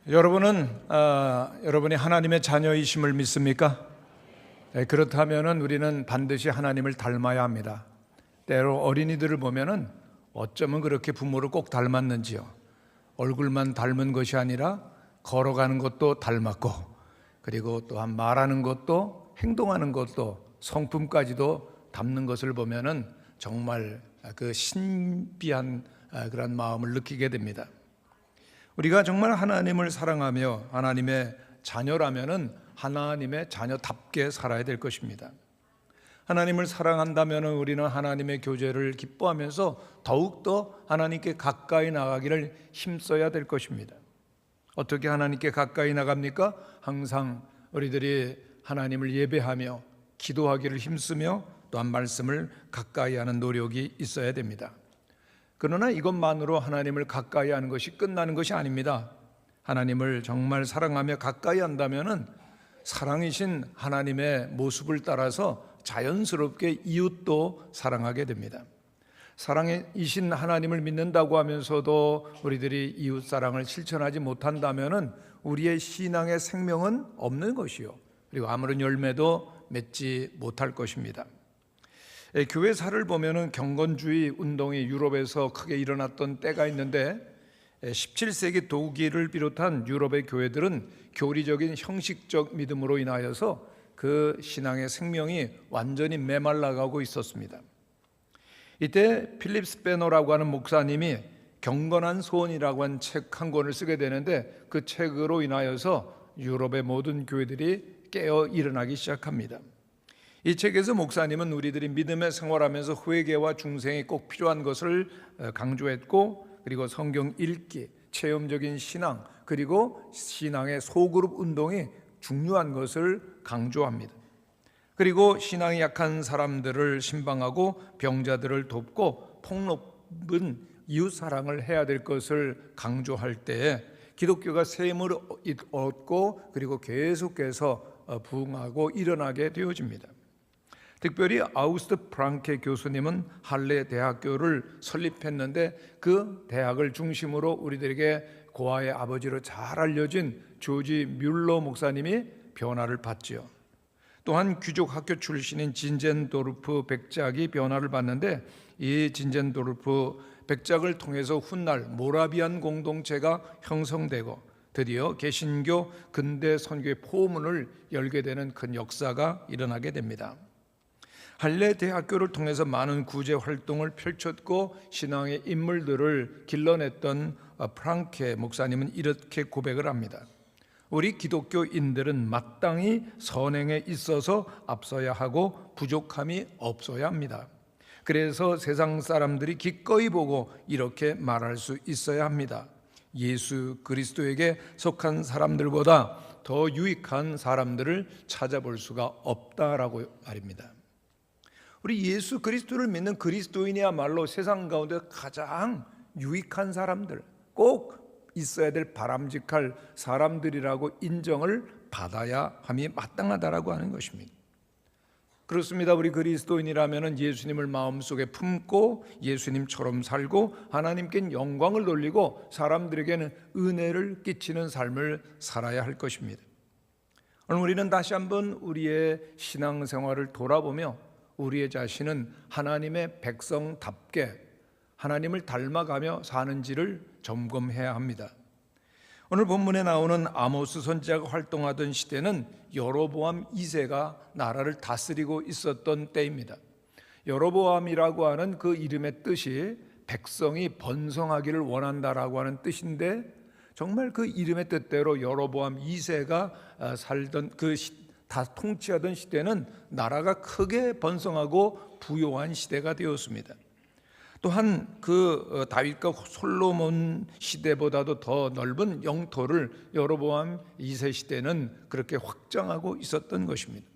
여러분이 하나님의 자녀이심을 믿습니까? 네, 그렇다면 우리는 반드시 하나님을 닮아야 합니다. 때로 어린이들을 보면은 어쩌면 그렇게 부모를 꼭 닮았는지요. 얼굴만 닮은 것이 아니라 걸어가는 것도 닮았고, 그리고 또한 말하는 것도 행동하는 것도 성품까지도 닮는 것을 보면은 정말 그 신비한 그런 마음을 느끼게 됩니다. 우리가 정말 하나님을 사랑하며 하나님의 자녀라면은 하나님의 자녀답게 살아야 될 것입니다. 하나님을 사랑한다면 우리는 하나님의 교제를 기뻐하면서 더욱더 하나님께 가까이 나가기를 힘써야 될 것입니다. 어떻게 하나님께 가까이 나갑니까? 항상 우리들이 하나님을 예배하며 기도하기를 힘쓰며 또한 말씀을 가까이 하는 노력이 있어야 됩니다. 그러나 이것만으로 하나님을 가까이 하는 것이 끝나는 것이 아닙니다. 하나님을 정말 사랑하며 가까이 한다면은 사랑이신 하나님의 모습을 따라서 자연스럽게 이웃도 사랑하게 됩니다. 사랑이신 하나님을 믿는다고 하면서도 우리들이 이웃 사랑을 실천하지 못한다면은 우리의 신앙의 생명은 없는 것이요, 그리고 아무런 열매도 맺지 못할 것입니다. 교회사를 보면은 경건주의 운동이 유럽에서 크게 일어났던 때가 있는데 17세기 독일을 비롯한 유럽의 교회들은 교리적인 형식적 믿음으로 인하여서 그 신앙의 생명이 완전히 메말라가고 있었습니다. 이때 필립 스패너라고 하는 목사님이 경건한 소원이라고 한 책 한 권을 쓰게 되는데 그 책으로 인하여서 유럽의 모든 교회들이 깨어 일어나기 시작합니다. 이 책에서 목사님은 우리들이 믿음의 생활하면서 회개와 중생이 꼭 필요한 것을 강조했고, 그리고 성경 읽기, 체험적인 신앙, 그리고 신앙의 소그룹 운동이 중요한 것을 강조합니다. 그리고 신앙이 약한 사람들을 신방하고 병자들을 돕고 폭넓은 이웃사랑을 해야 될 것을 강조할 때에 기독교가 셈을 얻고 그리고 계속해서 부흥하고 일어나게 되어집니다. 특별히 아우구스트 프랑케 교수님은 할레 대학교를 설립했는데 그 대학을 중심으로 우리들에게 고아의 아버지로 잘 알려진 조지 뮬러 목사님이 변화를 받지요. 또한 귀족 학교 출신인 진젠도르프 백작이 변화를 받는데 이 진젠도르프 백작을 통해서 훗날 모라비안 공동체가 형성되고 드디어 개신교 근대 선교의 포문을 열게 되는 큰 역사가 일어나게 됩니다. 할레 대학교를 통해서 많은 구제 활동을 펼쳤고 신앙의 인물들을 길러냈던 프랑케 목사님은 이렇게 고백을 합니다. 우리 기독교인들은 마땅히 선행에 있어서 앞서야 하고 부족함이 없어야 합니다. 그래서 세상 사람들이 기꺼이 보고 이렇게 말할 수 있어야 합니다. 예수 그리스도에게 속한 사람들보다 더 유익한 사람들을 찾아볼 수가 없다라고 말입니다. 우리 예수 그리스도를 믿는 그리스도인이야말로 세상 가운데 가장 유익한 사람들, 꼭 있어야 될 바람직할 사람들이라고 인정을 받아야 함이 마땅하다라고 하는 것입니다. 그렇습니다. 우리 그리스도인이라면 예수님을 마음속에 품고 예수님처럼 살고 하나님께 영광을 돌리고 사람들에게는 은혜를 끼치는 삶을 살아야 할 것입니다. 오늘 우리는 다시 한번 우리의 신앙생활을 돌아보며 우리의 자신은 하나님의 백성답게 하나님을 닮아가며 사는지를 점검해야 합니다. 오늘 본문에 나오는 아모스 선지자가 활동하던 시대는 여로보암 2세가 나라를 다스리고 있었던 때입니다. 여로보암이라고 하는 그 이름의 뜻이 백성이 번성하기를 원한다라고 하는 뜻인데, 정말 그 이름의 뜻대로 여로보암 2세가 살던 다 통치하던 시대는 나라가 크게 번성하고 부요한 시대가 되었습니다. 또한 그 다윗과 솔로몬 시대보다도 더 넓은 영토를 여로보암 2세 시대는 그렇게 확장하고 있었던 것입니다.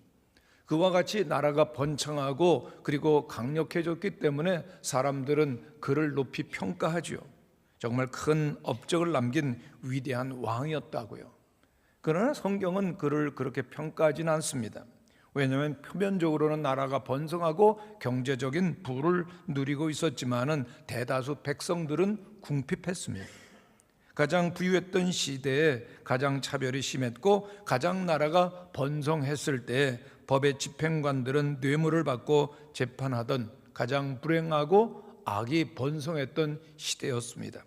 그와 같이 나라가 번창하고 그리고 강력해졌기 때문에 사람들은 그를 높이 평가하죠. 정말 큰 업적을 남긴 위대한 왕이었다고요. 그러나 성경은 그를 그렇게 평가하지는 않습니다. 왜냐하면 표면적으로는 나라가 번성하고 경제적인 부를 누리고 있었지만은 대다수 백성들은 궁핍했습니다. 가장 부유했던 시대에 가장 차별이 심했고 가장 나라가 번성했을 때 법의 집행관들은 뇌물을 받고 재판하던 가장 불행하고 악이 번성했던 시대였습니다.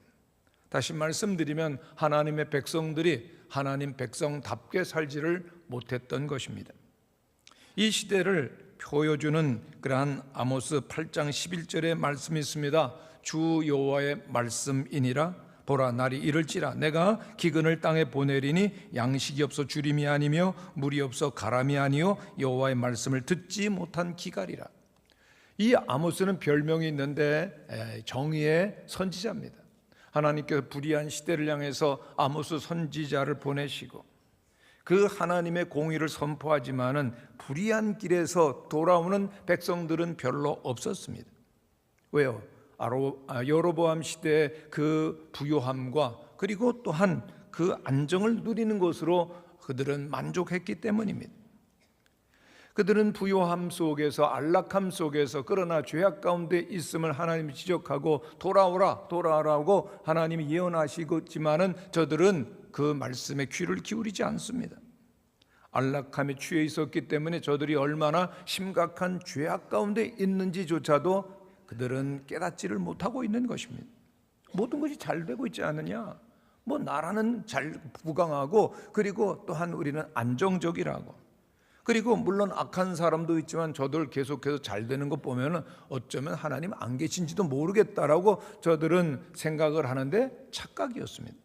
다시 말씀드리면 하나님의 백성들이 하나님 백성답게 살지를 못했던 것입니다. 이 시대를 보여주는 그러한 아모스 8장 11절의 말씀이 있습니다. 주 여호와의 말씀이니라. 보라, 날이 이를지라 내가 기근을 땅에 보내리니 양식이 없어 주림이 아니며 물이 없어 가람이 아니요 여호와의 말씀을 듣지 못한 기갈이라. 이 아모스는 별명이 있는데 정의의 선지자입니다. 하나님께서 불의한 시대를 향해서 아모스 선지자를 보내시고 그 하나님의 공의를 선포하지만은 불의한 길에서 돌아오는 백성들은 별로 없었습니다. 왜요? 여로보암 시대의 그 부요함과 그리고 또한 그 안정을 누리는 것으로 그들은 만족했기 때문입니다. 그들은 부요함 속에서 안락함 속에서 그러나 죄악 가운데 있음을 하나님이 지적하고 돌아오라고 하나님이 예언하시지만은 저들은 그 말씀에 귀를 기울이지 않습니다. 안락함에 취해 있었기 때문에 저들이 얼마나 심각한 죄악 가운데 있는지조차도 그들은 깨닫지를 못하고 있는 것입니다. 모든 것이 잘 되고 있지 않느냐? 나라는 잘 부강하고 그리고 또한 우리는 안정적이라고. 그리고 물론 악한 사람도 있지만 저들 계속해서 잘 되는 것 보면 어쩌면 하나님 안 계신지도 모르겠다라고 저들은 생각을 하는데 착각이었습니다.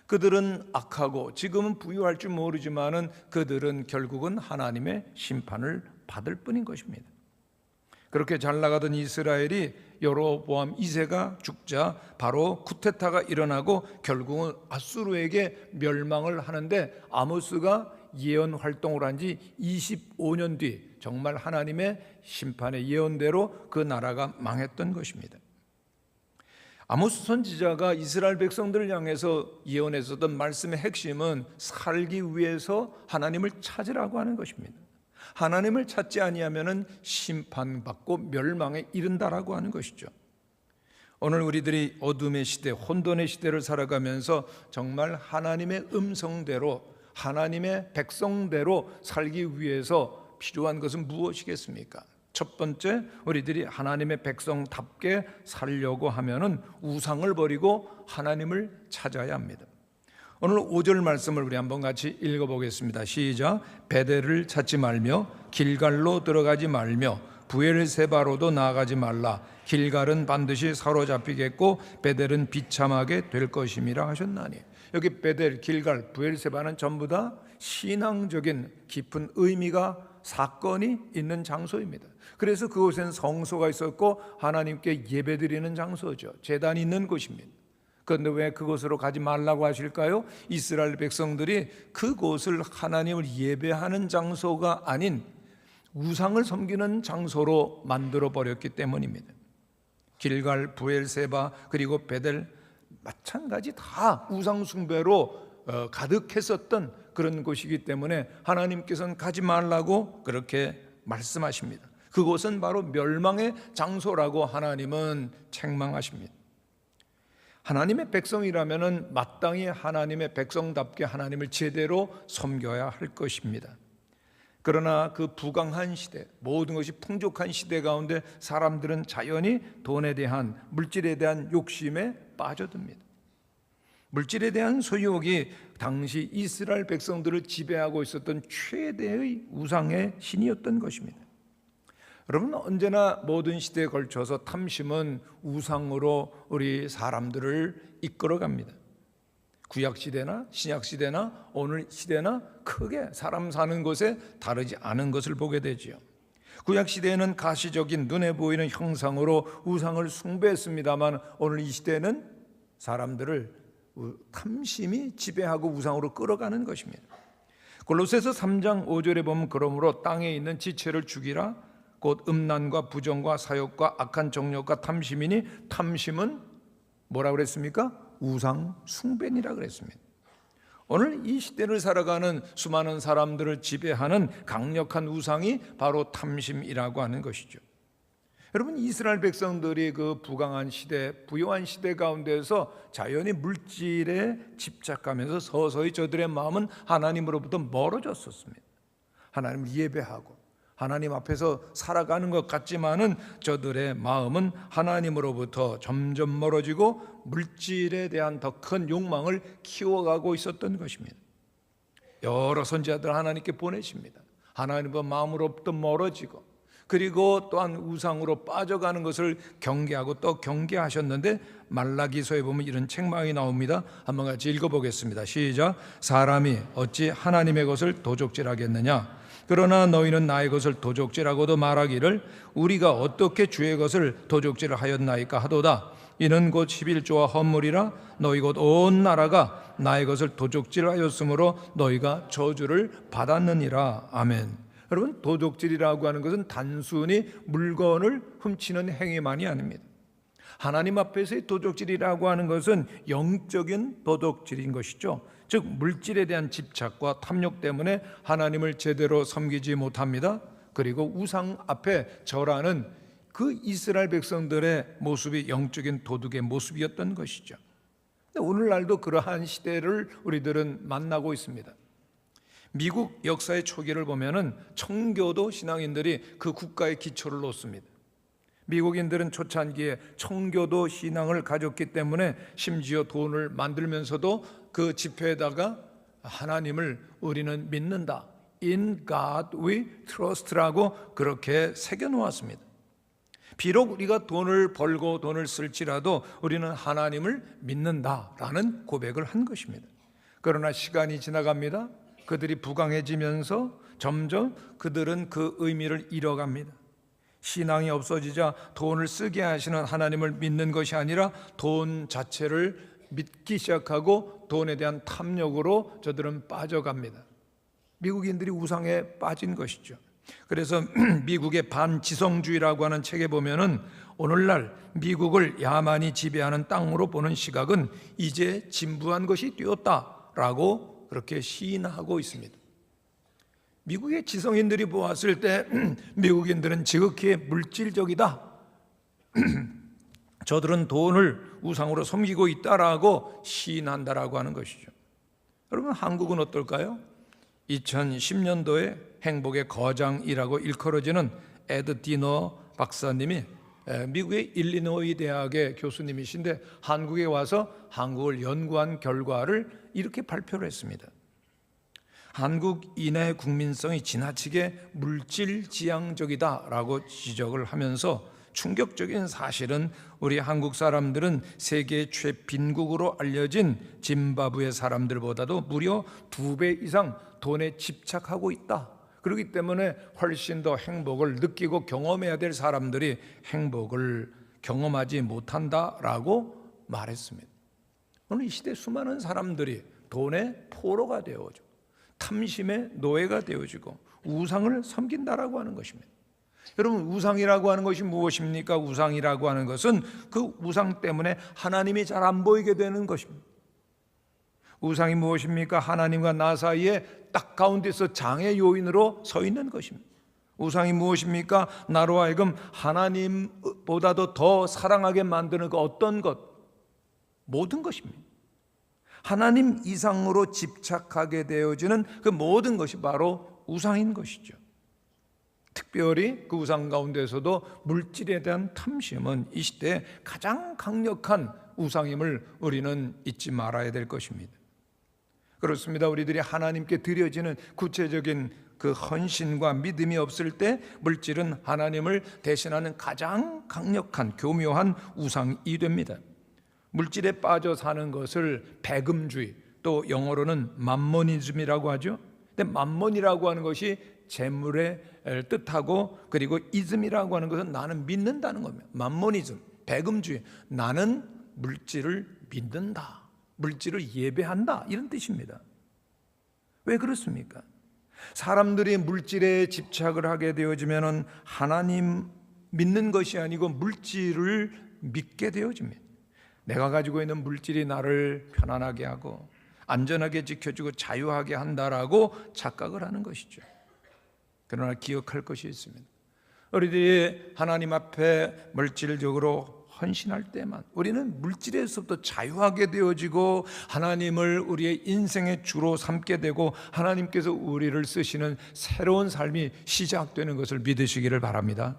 그들은 악하고 지금은 부유할 줄 모르지만은 그들은 결국은 하나님의 심판을 받을 뿐인 것입니다. 그렇게 잘 나가던 이스라엘이 여로보암 2세가 죽자 바로 쿠데타가 일어나고 결국은 아수르에게 멸망을 하는데 아모스가 예언 활동을 한 지 25년 뒤 정말 하나님의 심판의 예언대로 그 나라가 망했던 것입니다. 아모스 선지자가 이스라엘 백성들을 향해서 예언했었던 말씀의 핵심은 살기 위해서 하나님을 찾으라고 하는 것입니다. 하나님을 찾지 아니하면은 심판받고 멸망에 이른다라고 하는 것이죠. 오늘 우리들이 어둠의 시대, 혼돈의 시대를 살아가면서 정말 하나님의 음성대로 하나님의 백성대로 살기 위해서 필요한 것은 무엇이겠습니까? 첫 번째, 우리들이 하나님의 백성답게 살려고 하면은 우상을 버리고 하나님을 찾아야 합니다. 오늘 5절 말씀을 우리 한번 같이 읽어보겠습니다. 시작. 베델을 찾지 말며 길갈로 들어가지 말며 부엘세바로도 나아가지 말라. 길갈은 반드시 사로잡히겠고 베델은 비참하게 될 것임이라 하셨나니. 여기 베델, 길갈, 부엘세바는 전부 다 신앙적인 깊은 의미가 사건이 있는 장소입니다. 그래서 그곳에는 성소가 있었고 하나님께 예배드리는 장소죠. 제단이 있는 곳입니다. 그런데 왜 그곳으로 가지 말라고 하실까요? 이스라엘 백성들이 그곳을 하나님을 예배하는 장소가 아닌 우상을 섬기는 장소로 만들어 버렸기 때문입니다. 길갈, 부엘세바 그리고 베델 마찬가지 다 우상 숭배로 가득했었던 그런 곳이기 때문에 하나님께서는 가지 말라고 그렇게 말씀하십니다. 그곳은 바로 멸망의 장소라고 하나님은 책망하십니다. 하나님의 백성이라면 마땅히 하나님의 백성답게 하나님을 제대로 섬겨야 할 것입니다. 그러나 그 부강한 시대, 모든 것이 풍족한 시대 가운데 사람들은 자연히 돈에 대한, 물질에 대한 욕심에 빠져듭니다. 물질에 대한 소유욕이 당시 이스라엘 백성들을 지배하고 있었던 최대의 우상의 신이었던 것입니다. 여러분, 언제나 모든 시대에 걸쳐서 탐심은 우상으로 우리 사람들을 이끌어갑니다. 구약시대나 신약시대나 오늘 시대나 크게 사람 사는 곳에 다르지 않은 것을 보게 되지요. 구약시대에는 가시적인 눈에 보이는 형상으로 우상을 숭배했습니다만 오늘 이 시대는 사람들을 탐심이 지배하고 우상으로 끌어가는 것입니다. 골로새서 3장 5절에 보면 그러므로 땅에 있는 지체를 죽이라 곧 음란과 부정과 사욕과 악한 정욕과 탐심이니 탐심은 뭐라 그랬습니까? 우상 숭배니라 그랬습니다. 오늘 이 시대를 살아가는 수많은 사람들을 지배하는 강력한 우상이 바로 탐심이라고 하는 것이죠. 여러분, 이스라엘 백성들이 그 부강한 시대, 부요한 시대 가운데서 자연히 물질에 집착하면서 서서히 저들의 마음은 하나님으로부터 멀어졌었습니다. 하나님을 예배하고 하나님 앞에서 살아가는 것 같지만은 저들의 마음은 하나님으로부터 점점 멀어지고 물질에 대한 더 큰 욕망을 키워가고 있었던 것입니다. 여러 선지자들 하나님께 보내십니다. 하나님과 마음으로부터 멀어지고, 그리고 또한 우상으로 빠져가는 것을 경계하고 또 경계하셨는데, 말라기서에 보면 이런 책망이 나옵니다. 한번 같이 읽어보겠습니다. 시작. 사람이 어찌 하나님의 것을 도적질하겠느냐? 그러나 너희는 나의 것을 도적질하고도 말하기를 우리가 어떻게 주의 것을 도적질을 하였나이까 하도다. 이는 곧 11조와 헌물이라. 너희 곧 온 나라가 나의 것을 도적질하였으므로 너희가 저주를 받았느니라. 아멘. 여러분, 도적질이라고 하는 것은 단순히 물건을 훔치는 행위만이 아닙니다. 하나님 앞에서의 도적질이라고 하는 것은 영적인 도적질인 것이죠. 즉 물질에 대한 집착과 탐욕 때문에 하나님을 제대로 섬기지 못합니다. 그리고 우상 앞에 절하는 그 이스라엘 백성들의 모습이 영적인 도둑의 모습이었던 것이죠. 오늘날도 그러한 시대를 우리들은 만나고 있습니다. 미국 역사의 초기를 보면은 청교도 신앙인들이 그 국가의 기초를 놓습니다. 미국인들은 초창기에 청교도 신앙을 가졌기 때문에 심지어 돈을 만들면서도 그 지폐에다가 하나님을 우리는 믿는다, In God we trust라고 그렇게 새겨놓았습니다. 비록 우리가 돈을 벌고 돈을 쓸지라도 우리는 하나님을 믿는다라는 고백을 한 것입니다. 그러나 시간이 지나갑니다. 그들이 부강해지면서 점점 그들은 그 의미를 잃어갑니다. 신앙이 없어지자 돈을 쓰게 하시는 하나님을 믿는 것이 아니라 돈 자체를 믿기 시작하고 돈에 대한 탐욕으로 저들은 빠져갑니다. 미국인들이 우상에 빠진 것이죠. 그래서 미국의 반지성주의라고 하는 책에 보면은 오늘날 미국을 야만이 지배하는 땅으로 보는 시각은 이제 진부한 것이 되었다라고 그렇게 시인하고 있습니다. 미국의 지성인들이 보았을 때 미국인들은 지극히 물질적이다. 저들은 돈을 우상으로 섬기고 있다라고 시인한다라고 하는 것이죠. 여러분, 한국은 어떨까요? 2010년도에 행복의 거장이라고 일컬어지는 에드 디너 박사님이 미국의 일리노이 대학의 교수님이신데 한국에 와서 한국을 연구한 결과를 이렇게 발표를 했습니다. 한국인의 국민성이 지나치게 물질지향적이다라고 지적을 하면서 충격적인 사실은 우리 한국 사람들은 세계 최빈국으로 알려진 짐바브웨 사람들보다도 무려 2배 이상 돈에 집착하고 있다. 그렇기 때문에 훨씬 더 행복을 느끼고 경험해야 될 사람들이 행복을 경험하지 못한다라고 말했습니다. 오늘 이 시대 수많은 사람들이 돈의 포로가 되어지고 탐심의 노예가 되어지고 우상을 섬긴다라고 하는 것입니다. 여러분, 우상이라고 하는 것이 무엇입니까? 우상이라고 하는 것은 그 우상 때문에 하나님이 잘 안 보이게 되는 것입니다. 우상이 무엇입니까? 하나님과 나 사이에 딱 가운데서 장애 요인으로 서 있는 것입니다. 우상이 무엇입니까? 나로 하여금 하나님보다도 더 사랑하게 만드는 그 어떤 것, 모든 것입니다. 하나님 이상으로 집착하게 되어지는 그 모든 것이 바로 우상인 것이죠. 특별히 그 우상 가운데서도 물질에 대한 탐심은 이 시대에 가장 강력한 우상임을 우리는 잊지 말아야 될 것입니다. 그렇습니다. 우리들이 하나님께 드려지는 구체적인 그 헌신과 믿음이 없을 때 물질은 하나님을 대신하는 가장 강력한 교묘한 우상이 됩니다. 물질에 빠져 사는 것을 배금주의, 또 영어로는 맘모니즘이라고 하죠. 근데 맘몬이라고 하는 것이 재물의 뜻하고, 그리고 이즘이라고 하는 것은 나는 믿는다는 겁니다. 맘모니즘, 배금주의, 나는 물질을 믿는다, 물질을 예배한다, 이런 뜻입니다. 왜 그렇습니까? 사람들이 물질에 집착을 하게 되어지면 하나님 믿는 것이 아니고 물질을 믿게 되어집니다. 내가 가지고 있는 물질이 나를 편안하게 하고 안전하게 지켜주고 자유하게 한다라고 착각을 하는 것이죠. 그러나 기억할 것이 있습니다. 우리들이 하나님 앞에 물질적으로 헌신할 때만 우리는 물질에서부터 자유하게 되어지고 하나님을 우리의 인생의 주로 삼게 되고 하나님께서 우리를 쓰시는 새로운 삶이 시작되는 것을 믿으시기를 바랍니다.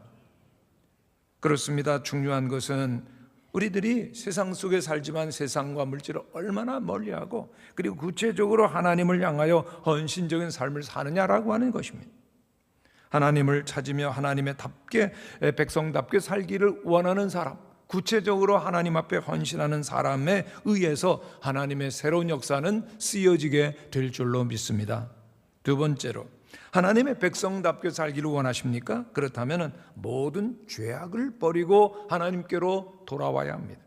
그렇습니다. 중요한 것은 우리들이 세상 속에 살지만 세상과 물질을 얼마나 멀리하고 그리고 구체적으로 하나님을 향하여 헌신적인 삶을 사느냐라고 하는 것입니다. 하나님을 찾으며 하나님의답게 백성답게 살기를 원하는 사람, 구체적으로 하나님 앞에 헌신하는 사람에 의해서 하나님의 새로운 역사는 쓰여지게 될 줄로 믿습니다. 두 번째로, 하나님의 백성답게 살기를 원하십니까? 그렇다면 모든 죄악을 버리고 하나님께로 돌아와야 합니다.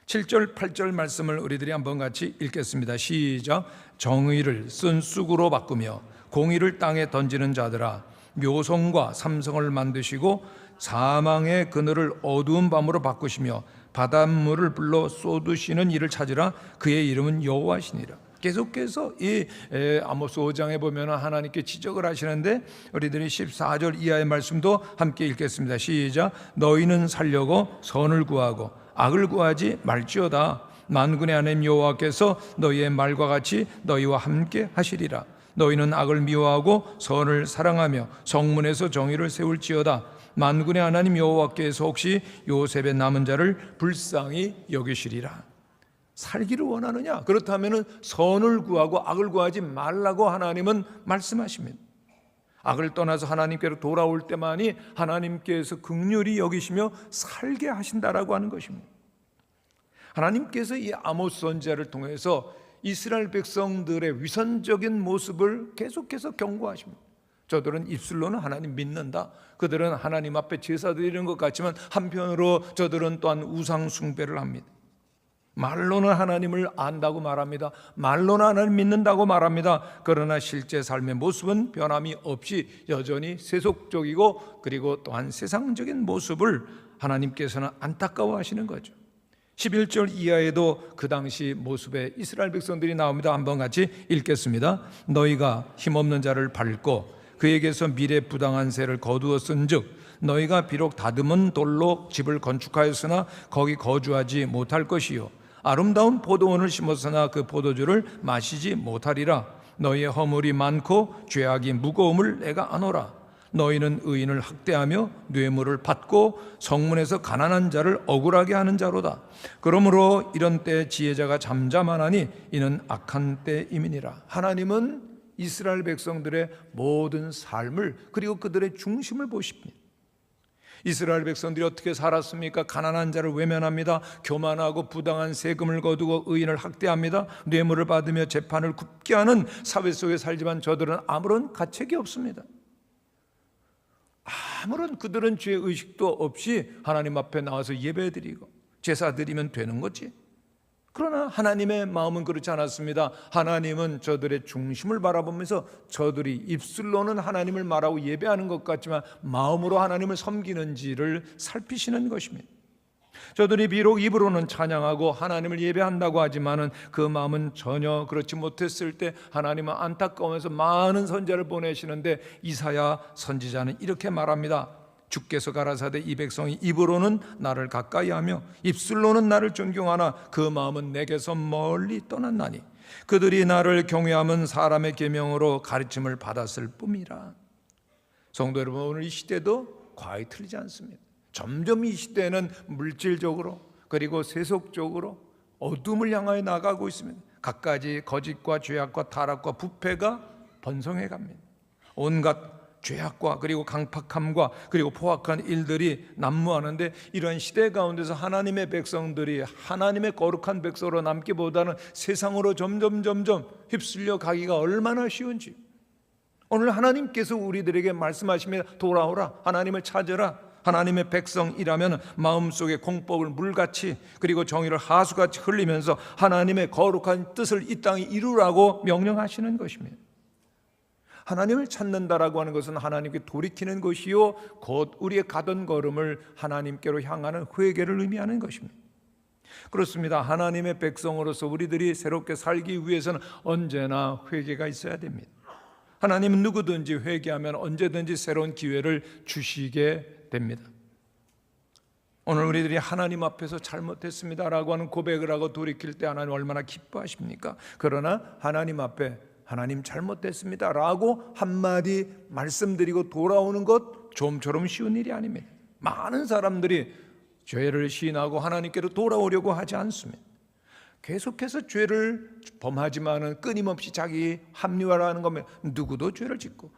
7절 8절 말씀을 우리들이 한번 같이 읽겠습니다. 시작. 정의를 쓴 쑥으로 바꾸며 공의를 땅에 던지는 자들아, 묘성과 삼성을 만드시고 사망의 그늘을 어두운 밤으로 바꾸시며 바닷물을 불러 쏟으시는 이를 찾으라. 그의 이름은 여호와시니라. 계속해서 이 아모스 5장에 보면 하나님께 지적을 하시는데 우리들이 14절 이하의 말씀도 함께 읽겠습니다. 시작. 너희는 살려고 선을 구하고 악을 구하지 말지어다. 만군의 하나님 여호와께서 너희의 말과 같이 너희와 함께 하시리라. 너희는 악을 미워하고 선을 사랑하며 성문에서 정의를 세울지어다. 만군의 하나님 여호와께서 혹시 요셉의 남은 자를 불쌍히 여기시리라. 살기를 원하느냐? 그렇다면 선을 구하고 악을 구하지 말라고 하나님은 말씀하십니다. 악을 떠나서 하나님께로 돌아올 때만이 하나님께서 긍휼히 여기시며 살게 하신다라고 하는 것입니다. 하나님께서 이 아모스 선지자를 통해서 이스라엘 백성들의 위선적인 모습을 계속해서 경고하십니다. 저들은 입술로는 하나님 믿는다. 그들은 하나님 앞에 제사 드리는 것 같지만 한편으로 저들은 또한 우상 숭배를 합니다. 말로는 하나님을 안다고 말합니다. 말로는 하나님 믿는다고 말합니다. 그러나 실제 삶의 모습은 변함이 없이 여전히 세속적이고 그리고 또한 세상적인 모습을 하나님께서는 안타까워하시는 거죠. 11절 이하에도 그 당시 모습의 이스라엘 백성들이 나옵니다. 한번 같이 읽겠습니다. 너희가 힘없는 자를 밟고 그에게서 미래부당한 세를 거두었은즉 너희가 비록 다듬은 돌로 집을 건축하였으나 거기 거주하지 못할 것이요 아름다운 포도원을 심었으나 그 포도주를 마시지 못하리라. 너희의 허물이 많고 죄악이 무거움을 내가 아노라. 너희는 의인을 학대하며 뇌물을 받고 성문에서 가난한 자를 억울하게 하는 자로다. 그러므로 이런 때 지혜자가 잠잠하나니 이는 악한 때임이니라. 하나님은 이스라엘 백성들의 모든 삶을 그리고 그들의 중심을 보십니다. 이스라엘 백성들이 어떻게 살았습니까? 가난한 자를 외면합니다. 교만하고 부당한 세금을 거두고 의인을 학대합니다. 뇌물을 받으며 재판을 굽게 하는 사회 속에 살지만 저들은 아무런 가책이 없습니다. 아무런 그들은 죄의식도 없이 하나님 앞에 나와서 예배드리고 제사 드리면 되는 거지. 그러나 하나님의 마음은 그렇지 않았습니다. 하나님은 저들의 중심을 바라보면서 저들이 입술로는 하나님을 말하고 예배하는 것 같지만 마음으로 하나님을 섬기는지를 살피시는 것입니다. 저들이 비록 입으로는 찬양하고 하나님을 예배한다고 하지만은 그 마음은 전혀 그렇지 못했을 때 하나님은 안타까워서 많은 선지자를 보내시는데 이사야 선지자는 이렇게 말합니다. 주께서 가라사대 이 백성이 입으로는 나를 가까이하며 입술로는 나를 존경하나 그 마음은 내게서 멀리 떠났나니 그들이 나를 경외함은 사람의 계명으로 가르침을 받았을 뿐이라. 성도 여러분, 오늘 이 시대도 과히 틀리지 않습니다. 점점 이 시대는 물질적으로 그리고 세속적으로 어둠을 향하여 나가고 있습니다. 갖가지 거짓과 죄악과 타락과 부패가 번성해 갑니다. 온갖 죄악과 그리고 강팍함과 그리고 포악한 일들이 난무하는데 이런 시대 가운데서 하나님의 백성들이 하나님의 거룩한 백성으로 남기보다는 세상으로 점점 휩쓸려 가기가 얼마나 쉬운지 오늘 하나님께서 우리들에게 말씀하십니다. 돌아오라, 하나님을 찾으라. 하나님의 백성이라면 마음속에 공법을 물같이 그리고 정의를 하수같이 흘리면서 하나님의 거룩한 뜻을 이 땅에 이루라고 명령하시는 것입니다. 하나님을 찾는다라고 하는 것은 하나님께 돌이키는 것이요 곧 우리의 가던 걸음을 하나님께로 향하는 회개를 의미하는 것입니다. 그렇습니다. 하나님의 백성으로서 우리들이 새롭게 살기 위해서는 언제나 회개가 있어야 됩니다. 하나님은 누구든지 회개하면 언제든지 새로운 기회를 주시게 됩니다. 오늘 우리들이 하나님 앞에서 잘못했습니다라고 하는 고백을 하고 돌이킬 때 하나님 얼마나 기뻐하십니까? 그러나 하나님 앞에 하나님 잘못됐습니다라고 한마디 말씀드리고 돌아오는 것 좀처럼 쉬운 일이 아닙니다. 많은 사람들이 죄를 시인하고 하나님께로 돌아오려고 하지 않습니다. 계속해서 죄를 범하지만은 끊임없이 자기 합리화라는 겁니다. 누구도 죄를 짓고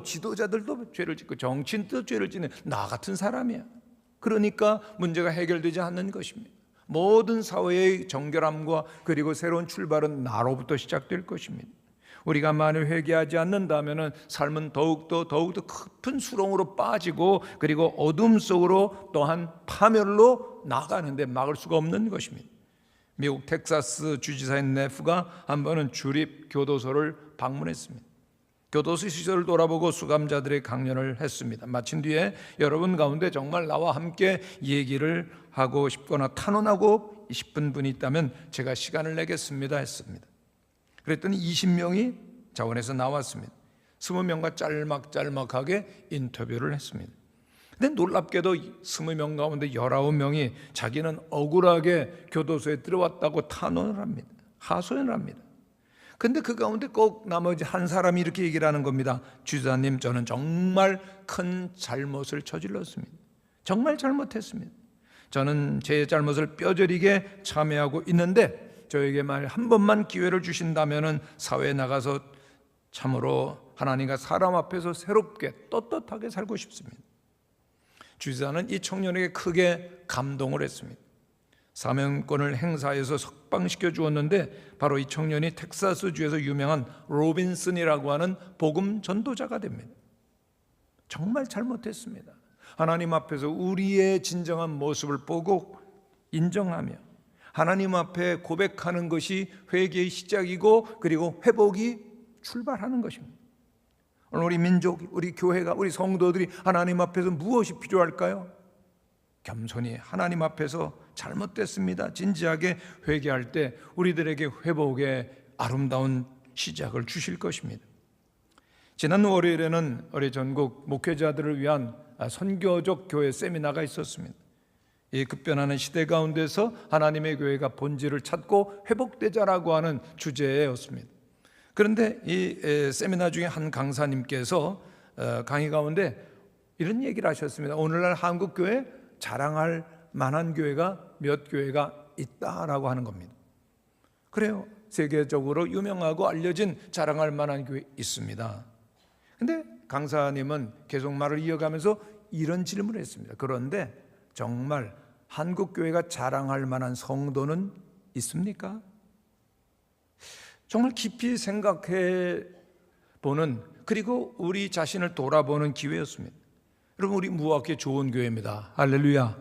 지도자들도 죄를 짓고 정치인도 죄를 짓는 나 같은 사람이야. 그러니까 문제가 해결되지 않는 것입니다. 모든 사회의 정결함과 그리고 새로운 출발은 나로부터 시작될 것입니다. 우리가 만일 회개하지 않는다면 삶은 더욱더 깊은 수렁으로 빠지고 그리고 어둠 속으로 또한 파멸로 나가는데 막을 수가 없는 것입니다. 미국 텍사스 주지사인 네프가 한 번은 주립 교도소를 방문했습니다. 교도소 시설을 돌아보고 수감자들의 강연을 했습니다. 마친 뒤에 여러분 가운데 정말 나와 함께 얘기를 하고 싶거나 탄원하고 싶은 분이 있다면 제가 시간을 내겠습니다 했습니다. 그랬더니 20명이 자원에서 나왔습니다. 20명과 짤막짤막하게 인터뷰를 했습니다. 근데 놀랍게도 20명 가운데 19명이 자기는 억울하게 교도소에 들어왔다고 탄원을 합니다. 하소연을 합니다. 근데 그 가운데 꼭 나머지 한 사람이 이렇게 얘기를 하는 겁니다. 주지사님, 저는 정말 큰 잘못을 저질렀습니다. 정말 잘못했습니다. 저는 제 잘못을 뼈저리게 참회하고 있는데 저에게 말 한 번만 기회를 주신다면 사회에 나가서 참으로 하나님과 사람 앞에서 새롭게 떳떳하게 살고 싶습니다. 주지사는 이 청년에게 크게 감동을 했습니다. 사명권을 행사해서 석방시켜 주었는데 바로 이 청년이 텍사스주에서 유명한 로빈슨이라고 하는 복음 전도자가 됩니다. 정말 잘못했습니다. 하나님 앞에서 우리의 진정한 모습을 보고 인정하며 하나님 앞에 고백하는 것이 회개의 시작이고 그리고 회복이 출발하는 것입니다. 오늘 우리 민족이, 우리 교회가, 우리 성도들이 하나님 앞에서 무엇이 필요할까요? 겸손히 하나님 앞에서 잘못됐습니다 진지하게 회개할 때 우리들에게 회복의 아름다운 시작을 주실 것입니다. 지난 월요일에는 우리 전국 목회자들을 위한 선교적 교회 세미나가 있었습니다. 이 급변하는 시대 가운데서 하나님의 교회가 본질을 찾고 회복되자라고 하는 주제였습니다. 그런데 이 세미나 중에 한 강사님께서 강의 가운데 이런 얘기를 하셨습니다. 오늘날 한국 교회 자랑할 만한 교회가 몇 교회가 있다라고 하는 겁니다. 그래요. 세계적으로 유명하고 알려진 자랑할 만한 교회 있습니다. 근데 강사님은 계속 말을 이어가면서 이런 질문을 했습니다. 그런데 정말 한국 교회가 자랑할 만한 성도는 있습니까? 정말 깊이 생각해 보는 그리고 우리 자신을 돌아보는 기회였습니다. 여러분, 우리 무학교회 좋은 교회입니다. 할렐루야.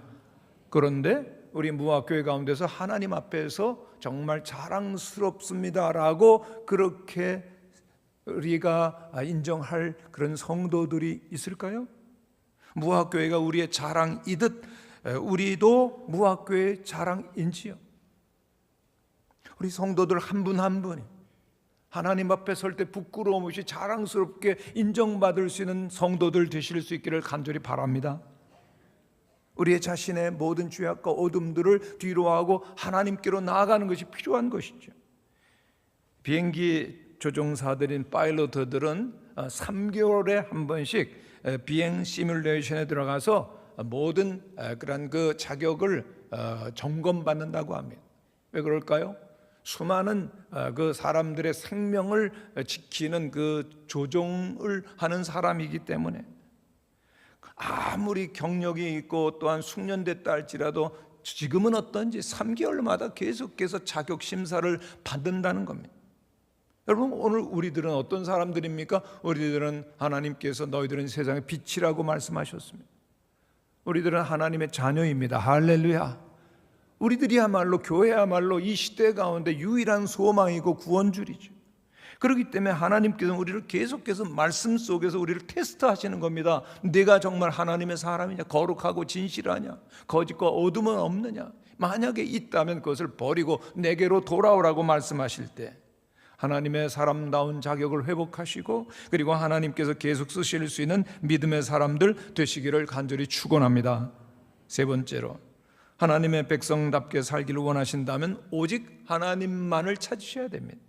그런데 우리 무학교회 가운데서 하나님 앞에서 정말 자랑스럽습니다라고 그렇게 우리가 인정할 그런 성도들이 있을까요? 무학교회가 우리의 자랑이듯 우리도 무학교회의 자랑인지요? 우리 성도들 한 분 한 분이 하나님 앞에 설 때 부끄러움 없이 자랑스럽게 인정받을 수 있는 성도들 되실 수 있기를 간절히 바랍니다. 우리의 자신의 모든 죄악과 어둠들을 뒤로하고 하나님께로 나아가는 것이 필요한 것이죠. 비행기 조종사들인 파일럿들은 3개월에 한 번씩 비행 시뮬레이션에 들어가서 모든 그런 그 자격을 점검받는다고 합니다. 왜 그럴까요? 수많은 그 사람들의 생명을 지키는 그 조종을 하는 사람이기 때문에 아무리 경력이 있고 또한 숙련됐다 할지라도 지금은 어떤지 3개월마다 계속해서 자격 심사를 받는다는 겁니다. 여러분, 오늘 우리들은 어떤 사람들입니까? 우리들은 하나님께서 너희들은 세상의 빛이라고 말씀하셨습니다. 우리들은 하나님의 자녀입니다. 할렐루야. 우리들이야말로 교회야말로 이 시대 가운데 유일한 소망이고 구원줄이죠. 그렇기 때문에 하나님께서는 우리를 계속해서 말씀 속에서 우리를 테스트하시는 겁니다. 내가 정말 하나님의 사람이냐, 거룩하고 진실하냐, 거짓과 어둠은 없느냐. 만약에 있다면 그것을 버리고 내게로 돌아오라고 말씀하실 때 하나님의 사람다운 자격을 회복하시고 그리고 하나님께서 계속 쓰실 수 있는 믿음의 사람들 되시기를 간절히 축원합니다. 세 번째로, 하나님의 백성답게 살기를 원하신다면 오직 하나님만을 찾으셔야 됩니다.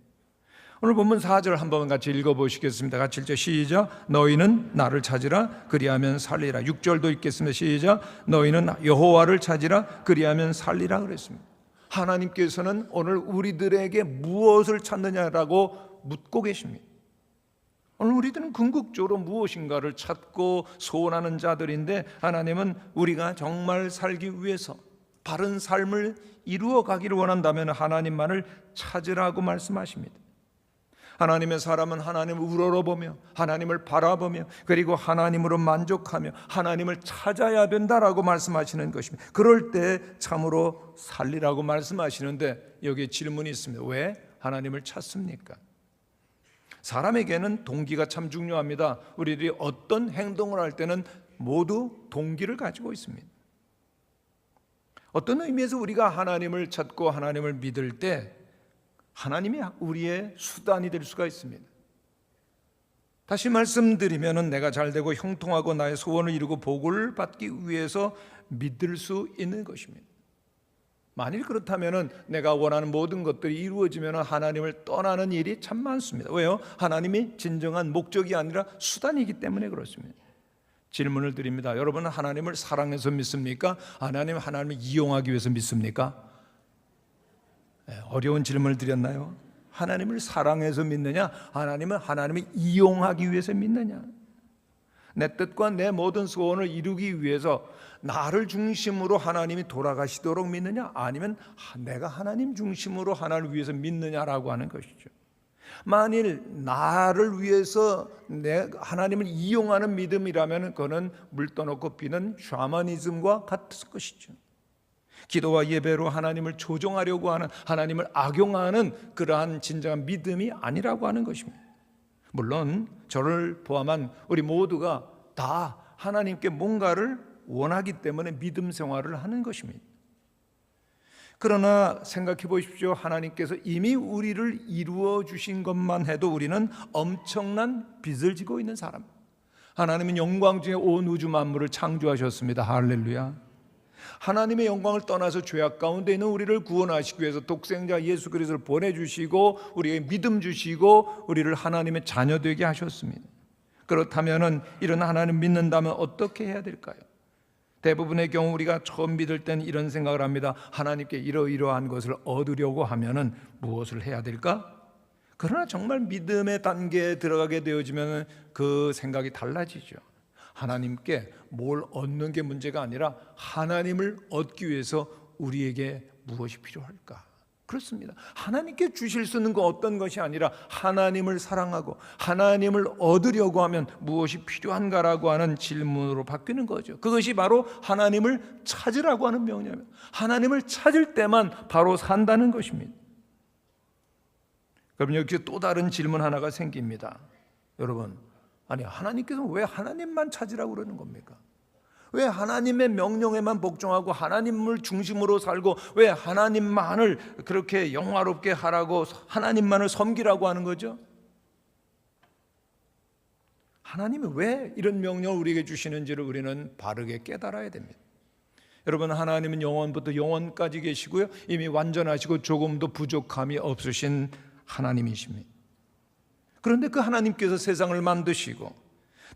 오늘 본문 4절 한번 같이 읽어보시겠습니다. 같이 읽죠. 시작. 너희는 나를 찾으라 그리하면 살리라. 6절도 읽겠습니다. 시작. 너희는 여호와를 찾으라 그리하면 살리라 그랬습니다. 하나님께서는 오늘 우리들에게 무엇을 찾느냐라고 묻고 계십니다. 오늘 우리들은 궁극적으로 무엇인가를 찾고 소원하는 자들인데, 하나님은 우리가 정말 살기 위해서 바른 삶을 이루어 가기를 원한다면 하나님만을 찾으라고 말씀하십니다. 하나님의 사람은 하나님을 우러러보며 하나님을 바라보며 그리고 하나님으로 만족하며 하나님을 찾아야 된다라고 말씀하시는 것입니다. 그럴 때 참으로 살리라고 말씀하시는데, 여기에 질문이 있습니다. 왜 하나님을 찾습니까? 사람에게는 동기가 참 중요합니다. 우리들이 어떤 행동을 할 때는 모두 동기를 가지고 있습니다. 어떤 의미에서 우리가 하나님을 찾고 하나님을 믿을 때 하나님이 우리의 수단이 될 수가 있습니다. 다시 말씀드리면 내가 잘되고 형통하고 나의 소원을 이루고 복을 받기 위해서 믿을 수 있는 것입니다. 만일 그렇다면 내가 원하는 모든 것들이 이루어지면 하나님을 떠나는 일이 참 많습니다. 왜요? 하나님이 진정한 목적이 아니라 수단이기 때문에 그렇습니다. 질문을 드립니다. 여러분은 하나님을 사랑해서 믿습니까? 하나님을 이용하기 위해서 믿습니까? 어려운 질문을 드렸나요? 하나님을 사랑해서 믿느냐? 하나님을 이용하기 위해서 믿느냐? 내 뜻과 내 모든 소원을 이루기 위해서 나를 중심으로 하나님이 돌아가시도록 믿느냐? 아니면 내가 하나님 중심으로 하나님을 위해서 믿느냐라고 하는 것이죠. 만일 나를 위해서 하나님을 이용하는 믿음이라면 그거는 물 떠놓고 비는 샤머니즘과 같을 것이죠. 기도와 예배로 하나님을 조종하려고 하는, 하나님을 악용하는 그러한 진정한 믿음이 아니라고 하는 것입니다. 물론 저를 포함한 우리 모두가 다 하나님께 뭔가를 원하기 때문에 믿음 생활을 하는 것입니다. 그러나 생각해 보십시오. 하나님께서 이미 우리를 이루어 주신 것만 해도 우리는 엄청난 빚을 지고 있는 사람. 하나님은 영광 중에 온 우주 만물을 창조하셨습니다. 할렐루야. 하나님의 영광을 떠나서 죄악 가운데 있는 우리를 구원하시기 위해서 독생자 예수 그리스도를 보내주시고 우리에게 믿음 주시고 우리를 하나님의 자녀 되게 하셨습니다. 그렇다면 이런 하나님 믿는다면 어떻게 해야 될까요? 대부분의 경우 우리가 처음 믿을 때는 이런 생각을 합니다. 하나님께 이러이러한 것을 얻으려고 하면 무엇을 해야 될까? 그러나 정말 믿음의 단계에 들어가게 되어지면 그 생각이 달라지죠. 하나님께 뭘 얻는 게 문제가 아니라 하나님을 얻기 위해서 우리에게 무엇이 필요할까? 그렇습니다. 하나님께 주실 수 있는 거 어떤 것이 아니라 하나님을 사랑하고 하나님을 얻으려고 하면 무엇이 필요한가라고 하는 질문으로 바뀌는 거죠. 그것이 바로 하나님을 찾으라고 하는 명령입니다. 하나님을 찾을 때만 바로 산다는 것입니다. 그럼 여기서 또 다른 질문 하나가 생깁니다. 여러분, 하나님께서 왜 하나님만 찾으라고 그러는 겁니까? 왜 하나님의 명령에만 복종하고 하나님을 중심으로 살고 왜 하나님만을 그렇게 영화롭게 하라고 하나님만을 섬기라고 하는 거죠? 하나님이 왜 이런 명령을 우리에게 주시는지를 우리는 바르게 깨달아야 됩니다. 여러분, 하나님은 영원부터 영원까지 계시고요, 이미 완전하시고 조금도 부족함이 없으신 하나님이십니다. 그런데 그 하나님께서 세상을 만드시고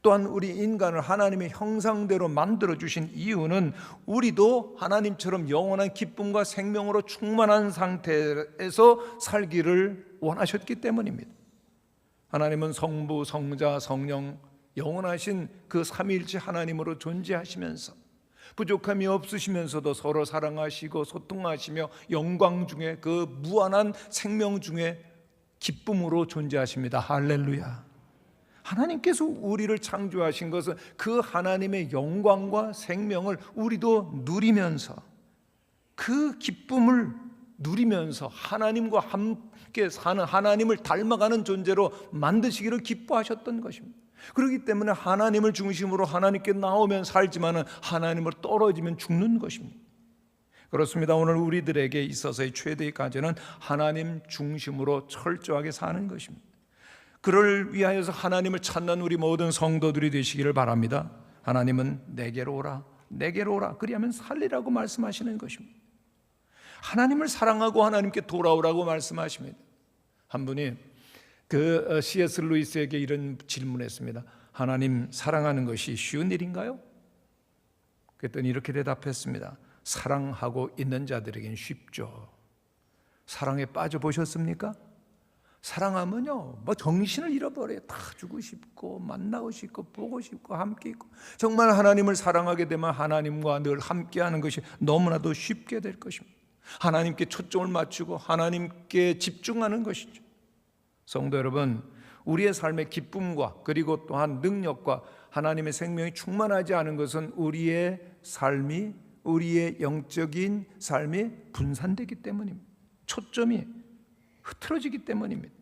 또한 우리 인간을 하나님의 형상대로 만들어주신 이유는 우리도 하나님처럼 영원한 기쁨과 생명으로 충만한 상태에서 살기를 원하셨기 때문입니다. 하나님은 성부, 성자, 성령, 영원하신 그 삼위일체 하나님으로 존재하시면서 부족함이 없으시면서도 서로 사랑하시고 소통하시며 영광 중에 그 무한한 생명 중에 기쁨으로 존재하십니다. 할렐루야. 하나님께서 우리를 창조하신 것은 그 하나님의 영광과 생명을 우리도 누리면서 그 기쁨을 누리면서 하나님과 함께 사는, 하나님을 닮아가는 존재로 만드시기를 기뻐하셨던 것입니다. 그렇기 때문에 하나님을 중심으로 하나님께 나오면 살지만 하나님을 떨어지면 죽는 것입니다. 그렇습니다. 오늘 우리들에게 있어서의 최대의 과제는 하나님 중심으로 철저하게 사는 것입니다. 그를 위하여서 하나님을 찾는 우리 모든 성도들이 되시기를 바랍니다. 하나님은 내게로 오라, 내게로 오라, 그리하면 살리라고 말씀하시는 것입니다. 하나님을 사랑하고 하나님께 돌아오라고 말씀하십니다. 한 분이 C.S. 루이스에게 이런 질문했습니다. 하나님 사랑하는 것이 쉬운 일인가요? 그랬더니 이렇게 대답했습니다. 사랑하고 있는 자들에겐 쉽죠. 사랑에 빠져보셨습니까? 사랑하면요, 정신을 잃어버려요. 다 주고 싶고 만나고 싶고 보고 싶고 함께 있고, 정말 하나님을 사랑하게 되면 하나님과 늘 함께하는 것이 너무나도 쉽게 될 것입니다. 하나님께 초점을 맞추고 하나님께 집중하는 것이죠. 성도 여러분, 우리의 삶의 기쁨과 그리고 또한 능력과 하나님의 생명이 충만하지 않은 것은 우리의 삶이, 우리의 영적인 삶이 분산되기 때문입니다. 초점이 흐트러지기 때문입니다.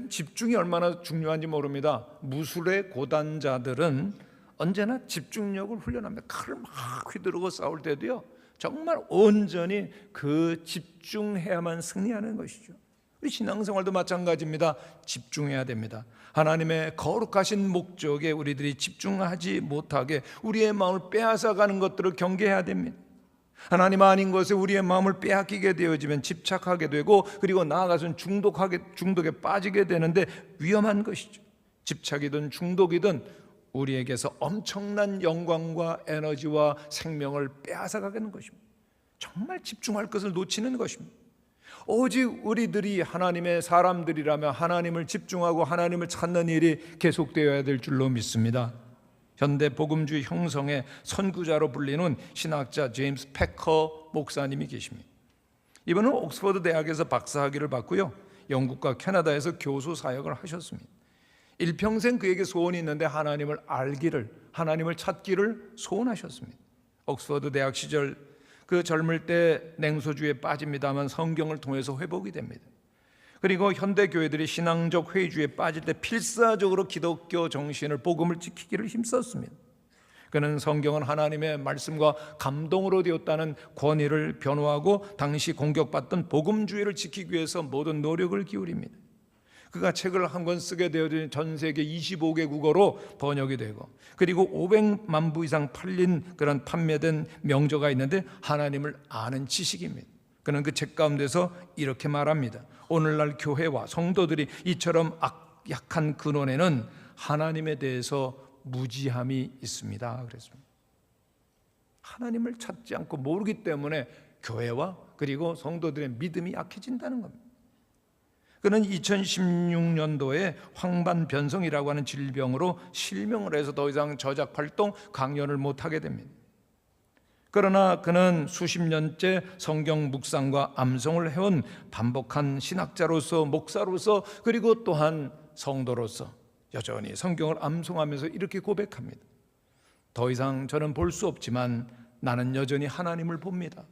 집중이 얼마나 중요한지 모릅니다. 무술의 고단자들은 언제나 집중력을 훈련합니다. 칼을 막 휘두르고 싸울 때도요, 정말 온전히 그 집중해야만 승리하는 것이죠. 우리 신앙생활도 마찬가지입니다. 집중해야 됩니다. 하나님의 거룩하신 목적에 우리들이 집중하지 못하게 우리의 마음을 빼앗아가는 것들을 경계해야 됩니다. 하나님 아닌 것에 우리의 마음을 빼앗기게 되어지면 집착하게 되고, 그리고 나아가서는 중독에 빠지게 되는데 위험한 것이죠. 집착이든 중독이든 우리에게서 엄청난 영광과 에너지와 생명을 빼앗아가는 것입니다. 정말 집중할 것을 놓치는 것입니다. 오직 우리들이 하나님의 사람들이라면 하나님을 집중하고 하나님을 찾는 일이 계속되어야 될 줄로 믿습니다. 현대 복음주의 형성의 선구자로 불리는 신학자 제임스 패커 목사님이 계십니다. 이분은 옥스퍼드 대학에서 박사학위를 받고요, 영국과 캐나다에서 교수 사역을 하셨습니다. 일평생 그에게 소원이 있는데 하나님을 알기를, 하나님을 찾기를 소원하셨습니다. 옥스퍼드 대학 시절 그 젊을 때 냉소주의에 빠집니다만 성경을 통해서 회복이 됩니다. 그리고 현대 교회들이 신앙적 회의주의에 빠질 때 필사적으로 기독교 정신을, 복음을 지키기를 힘썼습니다. 그는 성경은 하나님의 말씀과 감동으로 되었다는 권위를 변호하고 당시 공격받던 복음주의를 지키기 위해서 모든 노력을 기울입니다. 그가 책을 한 권 쓰게 되어진 전 세계 25개 국어로 번역이 되고, 그리고 500만 부 이상 팔린 그런 판매된 명저가 있는데 하나님을 아는 지식입니다. 그는 그 책 가운데서 이렇게 말합니다. 오늘날 교회와 성도들이 이처럼 약한 근원에는 하나님에 대해서 무지함이 있습니다. 그랬습니다. 하나님을 찾지 않고 모르기 때문에 교회와 그리고 성도들의 믿음이 약해진다는 겁니다. 그는 2016년도에 황반변성이라고 하는 질병으로 실명을 해서 더 이상 저작 활동, 강연을 못하게 됩니다. 그러나 그는 수십 년째 성경 묵상과 암송을 해온 반복한 신학자로서, 목사로서, 그리고 또한 성도로서 여전히 성경을 암송하면서 이렇게 고백합니다. 더 이상 저는 볼 수 없지만 나는 여전히 하나님을 봅니다.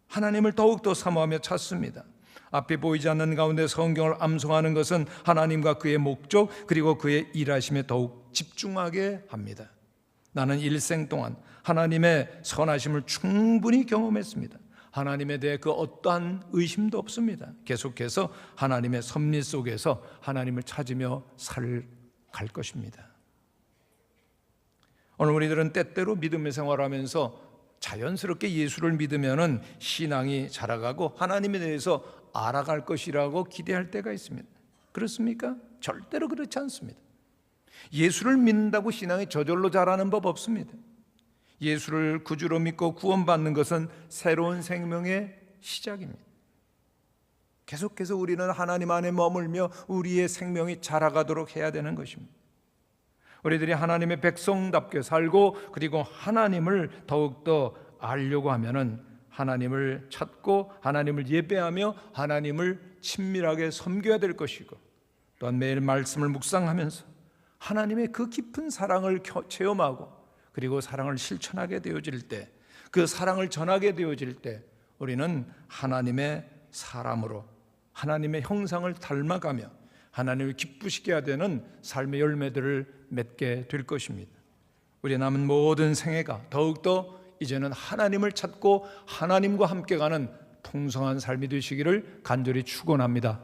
하나님을 더욱더 사모하며 찾습니다. 앞에 보이지 않는 가운데 성경을 암송하는 것은 하나님과 그의 목적, 그리고 그의 일하심에 더욱 집중하게 합니다. 나는 일생 동안 하나님의 선하심을 충분히 경험했습니다. 하나님에 대해 그 어떠한 의심도 없습니다. 계속해서 하나님의 섭리 속에서 하나님을 찾으며 갈 것입니다. 오늘 우리들은 때때로 믿음의 생활하면서 자연스럽게 예수를 믿으면 신앙이 자라가고 하나님에 대해서 알아갈 것이라고 기대할 때가 있습니다. 그렇습니까? 절대로 그렇지 않습니다. 예수를 믿는다고 신앙이 저절로 자라는 법 없습니다. 예수를 구주로 믿고 구원받는 것은 새로운 생명의 시작입니다. 계속해서 우리는 하나님 안에 머물며 우리의 생명이 자라가도록 해야 되는 것입니다. 우리들이 하나님의 백성답게 살고 그리고 하나님을 더욱더 알려고 하면은 하나님을 찾고 하나님을 예배하며 하나님을 친밀하게 섬겨야 될 것이고, 또한 매일 말씀을 묵상하면서 하나님의 그 깊은 사랑을 체험하고 그리고 사랑을 실천하게 되어질 때, 그 사랑을 전하게 되어질 때 우리는 하나님의 사람으로 하나님의 형상을 닮아가며 하나님을 기쁘시게 해야 되는 삶의 열매들을 맺게 될 것입니다. 우리 남은 모든 생애가 더욱더 이제는 하나님을 찾고 하나님과 함께 가는 풍성한 삶이 되시기를 간절히 축원합니다.